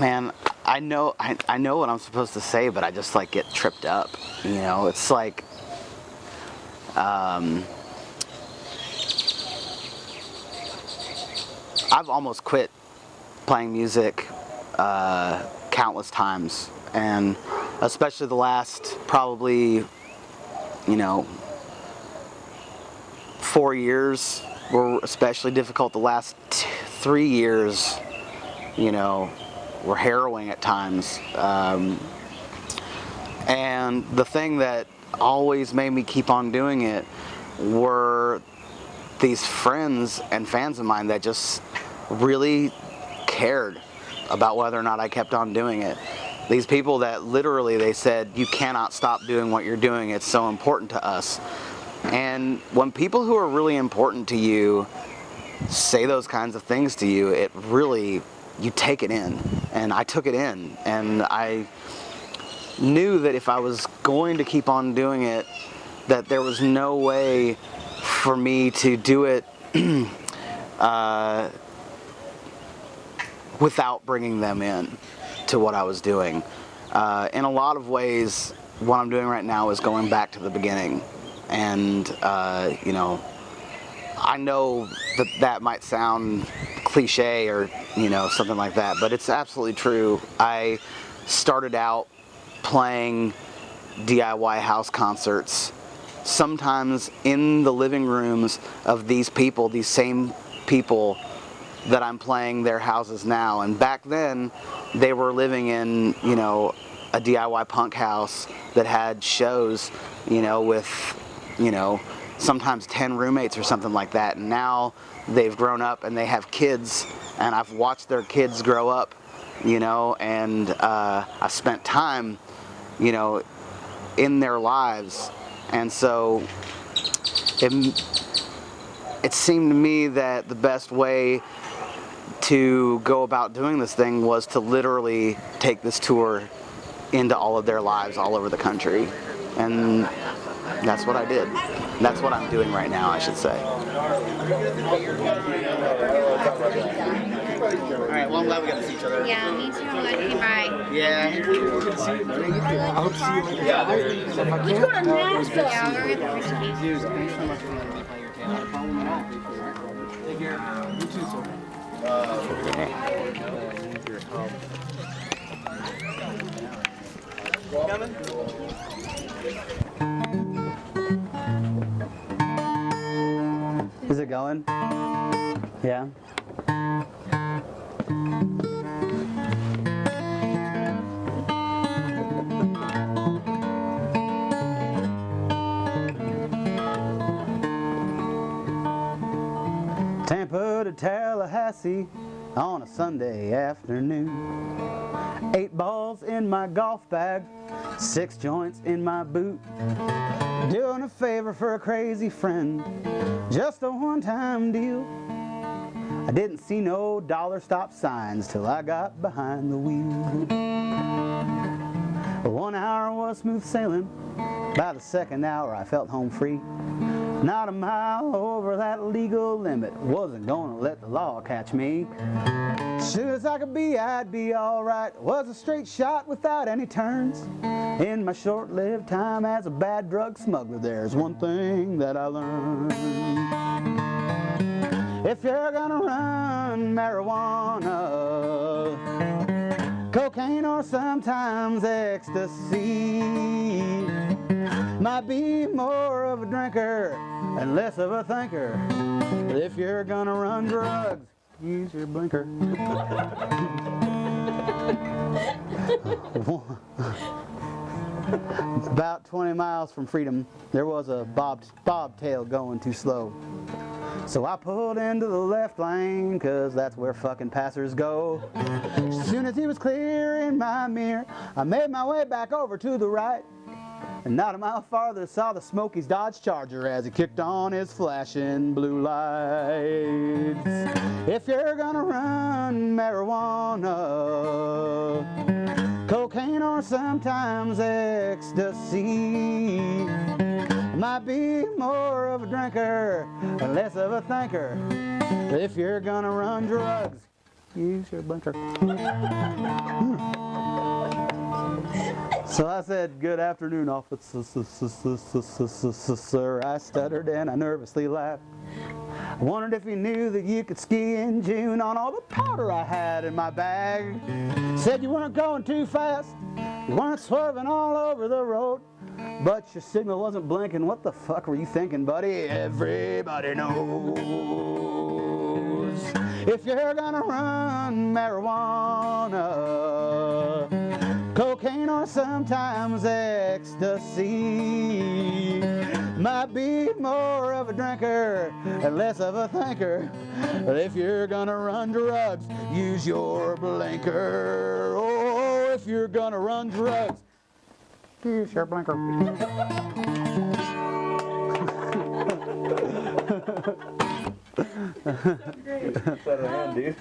man, I know what I'm supposed to say, but I just like get tripped up. You know, it's like, I've almost quit playing music countless times, and especially the last probably, 4 years were especially difficult. The last 3 years, were harrowing at times. And the thing that always made me keep on doing it were these friends and fans of mine that just really cared about whether or not I kept on doing it. These people that literally, they said, you cannot stop doing what you're doing, it's so important to us. And when people who are really important to you say those kinds of things to you, it really, you take it in. And I took it in, and I knew that if I was going to keep on doing it, that there was no way for me to do it without bringing them in to what I was doing. In a lot of ways, what I'm doing right now is going back to the beginning. And, I know that that might sound cliche or, something like that, but it's absolutely true. I started out playing DIY house concerts, sometimes in the living rooms of these people, these same people that I'm playing their houses now. And back then, they were living in, a DIY punk house that had shows, with, sometimes 10 roommates or something like that. And now they've grown up and they have kids, and I've watched their kids grow up, and I've spent time, in their lives. And so it seemed to me that the best way to go about doing this thing was to literally take this tour into all of their lives all over the country. And that's what I did. That's what I'm doing right now, I should say. Alright, well, I'm glad we got to see each other. Yeah, me too. Okay, bye. Yeah. I hope to see you later. Yeah. If I can't, Yeah, we're going to Thanks so much for letting me play your piano. No problem at all. Take care. You too, sir. Need your help. Coming? Is it going? Yeah. Tampa to Tallahassee on a Sunday afternoon. 8 balls in my golf bag, 6 joints in my boot. Doing a favor for a crazy friend, just a one-time deal. I didn't see no dollar stop signs till I got behind the wheel. 1 hour was smooth sailing, by the second hour I felt home free. Not a mile over that legal limit, wasn't gonna let the law catch me. Sure as I could be, I'd be alright. Was a straight shot without any turns. In my short-lived time as a bad drug smuggler, there's one thing that I learned. If you're gonna run marijuana, cocaine or sometimes ecstasy, might be more of a drinker and less of a thinker. But if you're gonna run drugs, use your blinker. About 20 miles from freedom, there was a bobtail going too slow. So I pulled into the left lane, cause that's where fucking passers go. As soon as he was clear in my mirror, I made my way back over to the right. And not a mile farther, saw the Smokies Dodge Charger as he kicked on his flashing blue lights. If you're gonna run marijuana, cocaine or sometimes ecstasy, might be more of a drinker and less of a thinker. If you're gonna run drugs, use your blinker. So I said, good afternoon, officer, sir. I stuttered and I nervously laughed. I wondered if you knew that you could ski in June on all the powder I had in my bag. Said you weren't going too fast, you weren't swerving all over the road, but your signal wasn't blinking. What the fuck were you thinking, buddy? Everybody knows if you're gonna run marijuana, cocaine, or sometimes ecstasy, might be more of a drinker and less of a thinker. But if you're gonna run drugs, use your blinker. Oh, if you're gonna run drugs, use your blinker. Great. Better hand, dude.